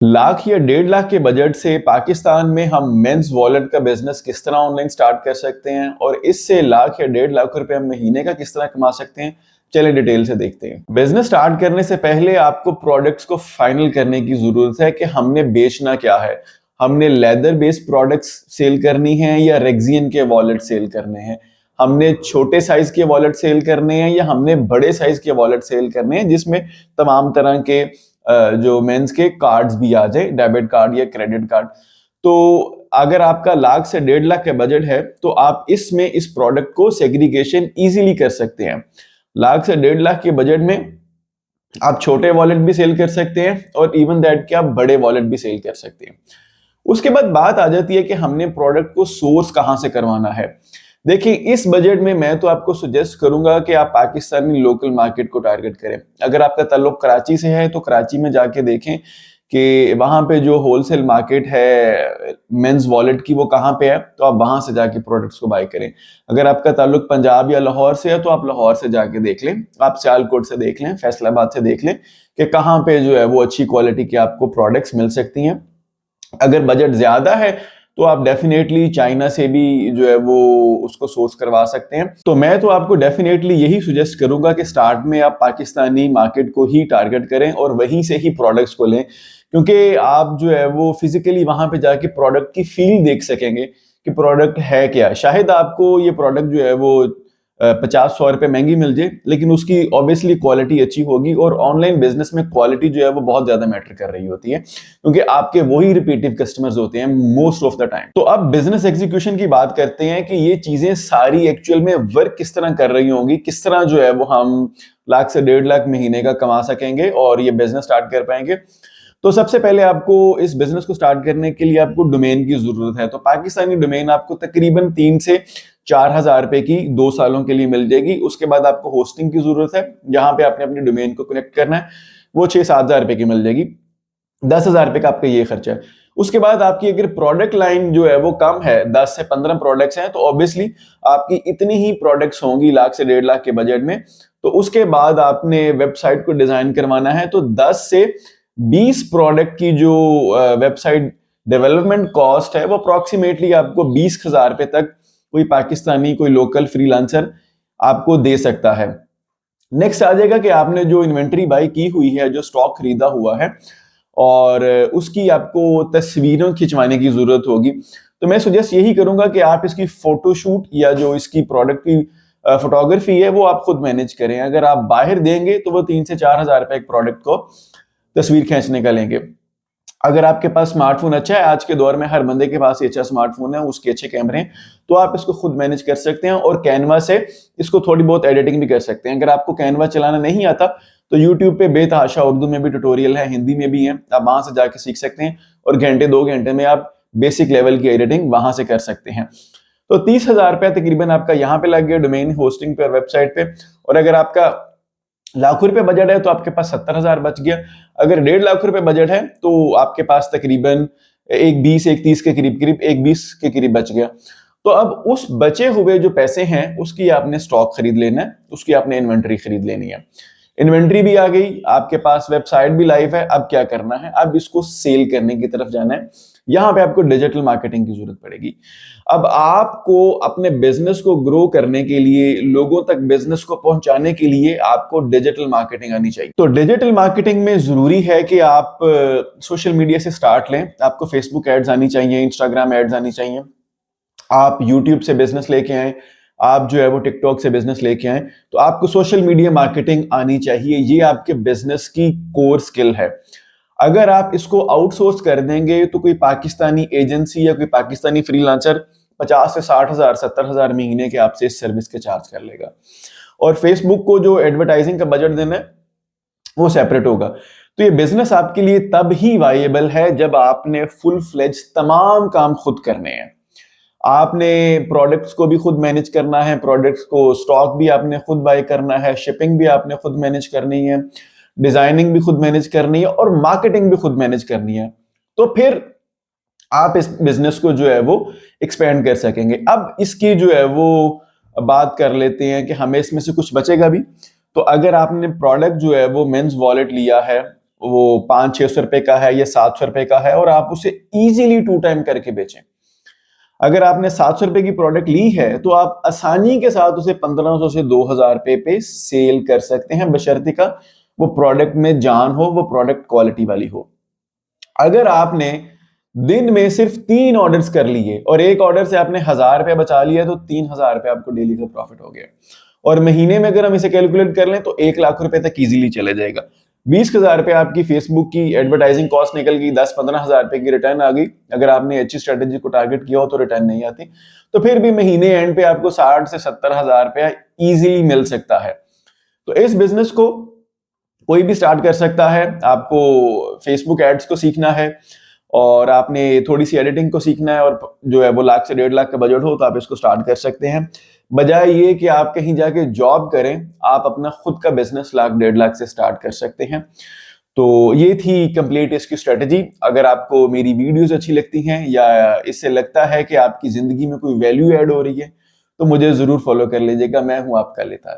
लाख या 1.5 लाख के बजट से पाकिस्तान में हम मेंस वॉलेट का बिजनेस किस तरह ऑनलाइन स्टार्ट कर सकते हैं और इससे लाख या 1.5 लाख रुपए हम महीने का किस तरह कमा सकते हैं, चलिए डिटेल से देखते हैं। बिजनेस स्टार्ट करने से पहले आपको प्रोडक्ट्स को फाइनल करने की जरूरत है कि हमने बेचना क्या है। हमने लेदर बेस्ड प्रोडक्ट्स सेल करनी है या रेक्सिन के वॉलेट सेल करने हैं। हमने छोटे साइज के वॉलेट सेल करने हैं या हमने बड़े साइज के वॉलेट सेल करने हैं जिसमें तमाम तरह के जो मेंस के कार्ड्स भी आ जाए, डेबिट कार्ड या क्रेडिट कार्ड। तो अगर आपका लाख से 1.5 लाख का बजट है तो आप इसमें इस प्रोडक्ट को सेग्रीगेशन इजीली कर सकते हैं। लाख से 1.5 लाख के बजट में आप छोटे वॉलेट भी सेल कर सकते हैं और इवन दैट कि आप बड़े वॉलेट भी सेल कर सकते हैं। उसके बाद बात आ जाती है कि हमने प्रोडक्ट को सोर्स कहां से करवाना है। देखिए, इस बजट में मैं तो आपको सजेस्ट करूंगा कि आप पाकिस्तानी लोकल मार्केट को टारगेट करें। अगर आपका ताल्लुक कराची से है तो कराची में जाके देखें कि वहां पे जो होलसेल मार्केट है मेंस वॉलेट की वो कहाँ पे है, तो आप वहां से जाके प्रोडक्ट्स को बाय करें। अगर आपका ताल्लुक पंजाब या लाहौर से है तो आप लाहौर से जाके देख लें, आप सियालकोट से देख लें, फैसलाबाद से देख लें कि कहाँ पे जो है वो अच्छी क्वालिटी के आपको प्रोडक्ट्स मिल सकती हैं। अगर बजट ज्यादा है तो आप डेफिनेटली चाइना से भी जो है वो उसको सोर्स करवा सकते हैं। तो मैं तो आपको डेफिनेटली यही सुजेस्ट करूंगा कि स्टार्ट में आप पाकिस्तानी मार्केट को ही टारगेट करें और वहीं से ही प्रोडक्ट्स को लें, क्योंकि आप जो है वो फिजिकली वहां पे जाके प्रोडक्ट की फील देख सकेंगे कि प्रोडक्ट है क्या। शायद आपको ये प्रोडक्ट जो है वो 50-100 रुपए महंगी मिल जाए, लेकिन उसकी ऑब्वियसली क्वालिटी अच्छी होगी। और ऑनलाइन बिजनेस में क्वालिटी जो है वो बहुत ज्यादा मैटर कर रही होती है, क्योंकि आपके वही रिपीटिव कस्टमर्स होते हैं मोस्ट ऑफ द टाइम। तो अब बिजनेस एग्जीक्यूशन की बात करते हैं कि ये चीजें सारी एक्चुअल में वर्क किस तरह कर रही होंगी, किस तरह जो है वो हम लाख से 1.5 लाख महीने का कमा सकेंगे और ये बिजनेस स्टार्ट कर पाएंगे। तो सबसे पहले आपको इस बिजनेस को स्टार्ट करने के लिए आपको डोमेन की जरूरत है। तो पाकिस्तानी डोमेन आपको तकरीबन 3 से 4 हजार रुपए की 2 सालों के लिए मिल जाएगी। उसके बाद आपको होस्टिंग की जरूरत है, जहां पे आपने अपनी डोमेन को कनेक्ट करना है, वो 6-7 हजार रुपए की मिल जाएगी। 10 हजार रुपए का आपका ये खर्चा है। उसके बाद आपकी अगर प्रोडक्ट लाइन जो है वो कम है, 10 से 15 प्रोडक्ट्स हैं, तो ऑब्वियसली आपकी इतनी ही प्रोडक्ट्स होंगी लाख से 1.5 लाख के बजट में। तो उसके बाद आपने वेबसाइट को डिजाइन करवाना है, तो 10 से 20 प्रोडक्ट की जो वेबसाइट डेवलपमेंट कॉस्ट है वो अप्रोक्सीमेटली आपको 20 हजार रुपए तक कोई पाकिस्तानी कोई लोकल फ्रीलांसर आपको दे सकता है। नेक्स्ट आ जाएगा कि आपने जो इन्वेंट्री बाई की हुई है, जो स्टॉक खरीदा हुआ है, और उसकी आपको तस्वीरों खिंचवाने की जरूरत होगी। तो मैं सुजेस्ट यही करूंगा कि आप इसकी फोटोशूट या जो इसकी प्रोडक्ट की फोटोग्राफी है वो आप खुद मैनेज करें। अगर आप बाहर देंगे तो वो 3 से 4 हजार रुपए एक प्रोडक्ट को तस्वीर खींचने का लेंगे। अगर आपके पास स्मार्टफोन अच्छा है, आज के दौर में हर बंदे के पास ये अच्छा स्मार्टफोन है, उसके अच्छे कैमरे हैं, तो आप इसको खुद मैनेज कर सकते हैं और कैनवा से इसको थोड़ी बहुत एडिटिंग भी कर सकते हैं। अगर आपको कैनवा चलाना नहीं आता तो यूट्यूब पे बेतहाशा उर्दू में भी ट्यूटोरियल है, हिंदी में भी है, आप वहां से जाके सीख सकते हैं और घंटे 2 घंटे में आप बेसिक लेवल की एडिटिंग वहां से कर सकते हैं। तो 30 हजार रुपया तकरीबन आपका यहाँ पे लग गया डोमेन होस्टिंग पे और वेबसाइट पे। और अगर आपका लाखों रुपए बजट है तो आपके पास 70 हजार बच गया। अगर 1.5 लाख रुपए बजट है तो आपके पास तकरीबन 1 20 1 30 के करीब करीब 1 20 के करीब बच गया। तो अब उस बचे हुए जो पैसे हैं उसकी आपने स्टॉक खरीद लेना है, उसकी आपने इन्वेंट्री खरीद लेनी है। इन्वेंट्री भी आ गई, आपके पास वेबसाइट भी लाइव है। अब क्या करना है, अब इसको सेल करने की तरफ जाना है। यहां पे आपको डिजिटल मार्केटिंग की जरूरत पड़ेगी। अब आपको अपने बिजनेस को ग्रो करने के लिए, लोगों तक बिजनेस को पहुंचाने के लिए आपको डिजिटल मार्केटिंग आनी चाहिए। तो डिजिटल मार्केटिंग में जरूरी है कि आप सोशल मीडिया से स्टार्ट लें। आपको फेसबुक एड्स आनी चाहिए, इंस्टाग्राम एड्स आनी चाहिए, आप यूट्यूब से बिजनेस लेके आए, आप जो है वो टिकटॉक से बिजनेस लेके आए, तो आपको सोशल मीडिया मार्केटिंग आनी चाहिए। ये आपके बिजनेस की कोर स्किल है। अगर आप इसको आउटसोर्स कर देंगे तो कोई पाकिस्तानी एजेंसी या कोई पाकिस्तानी फ्रीलांसर 50 से 60 हजार 70 हजार महीने के आपसे इस सर्विस के चार्ज कर लेगा। और फेसबुक को जो एडवर्टाइजिंग का बजट देना है वो सेपरेट होगा। तो ये बिजनेस आपके लिए तब ही वायेबल है जब आपने फुल फ्लेज तमाम काम खुद करने हैं। आपने प्रोडक्ट्स को भी खुद मैनेज करना है, प्रोडक्ट्स को स्टॉक भी आपने खुद बाय करना है, शिपिंग भी आपने खुद मैनेज करनी है, डिजाइनिंग भी खुद मैनेज करनी है और मार्केटिंग भी खुद मैनेज करनी है। तो फिर आप इस बिजनेस को जो है वो एक्सपेंड कर सकेंगे। अब इसकी जो है वो बात कर लेते हैं कि हमें इसमें से कुछ बचेगा भी। तो अगर आपने प्रोडक्ट जो है वो मेंस वॉलेट लिया है, वो 500-600 रुपए का है या 700 रुपए का है और आप उसे इजीली 2 टाइम करके बेचें। अगर आपने 700 रुपए की प्रोडक्ट ली है तो आप आसानी के साथ उसे 1500 से 2000 रुपए पे सेल कर सकते हैं, बशर्ते का वो प्रोडक्ट में जान हो, वो प्रोडक्ट क्वालिटी वाली हो। अगर आपने दिन में सिर्फ 3 ऑर्डर्स कर लिए और एक ऑर्डर से आपने 1000 रुपया बचा लिया तो 3000 रुपया आपको डेली का प्रॉफिट हो गया। और महीने में अगर हम इसे कैलकुलेट कर लें तो 1 लाख रुपए तक इजीली चले जाएगा। 20,000 रुपए आपकी फेसबुक की एडवर्टाइजिंग कॉस्ट निकल गई, 10-15 हजार रुपए की रिटर्न आ गई। अगर आपने अच्छी स्ट्रेटेजी को टारगेट किया हो तो रिटर्न नहीं आती, तो फिर भी महीने एंड पे आपको 60 से 70 हजार रुपया इजीली मिल सकता है। तो इस बिजनेस को कोई भी स्टार्ट कर सकता है। आपको फेसबुक एड्स को सीखना है और आपने थोड़ी सी एडिटिंग को सीखना है और जो है वो लाख से 1.5 लाख का बजट हो तो आप इसको स्टार्ट कर सकते हैं। बजाय ये कि आप कहीं जाके जॉब करें, आप अपना खुद का बिजनेस लाख 1.5 लाख से स्टार्ट कर सकते हैं। तो ये थी कंप्लीट इसकी स्ट्रेटजी। अगर आपको मेरी वीडियोस अच्छी लगती हैं या इससे लगता है कि आपकी जिंदगी में कोई वैल्यू ऐड हो रही है तो मुझे जरूर फॉलो कर लीजिएगा। मैं हूं आपका लेता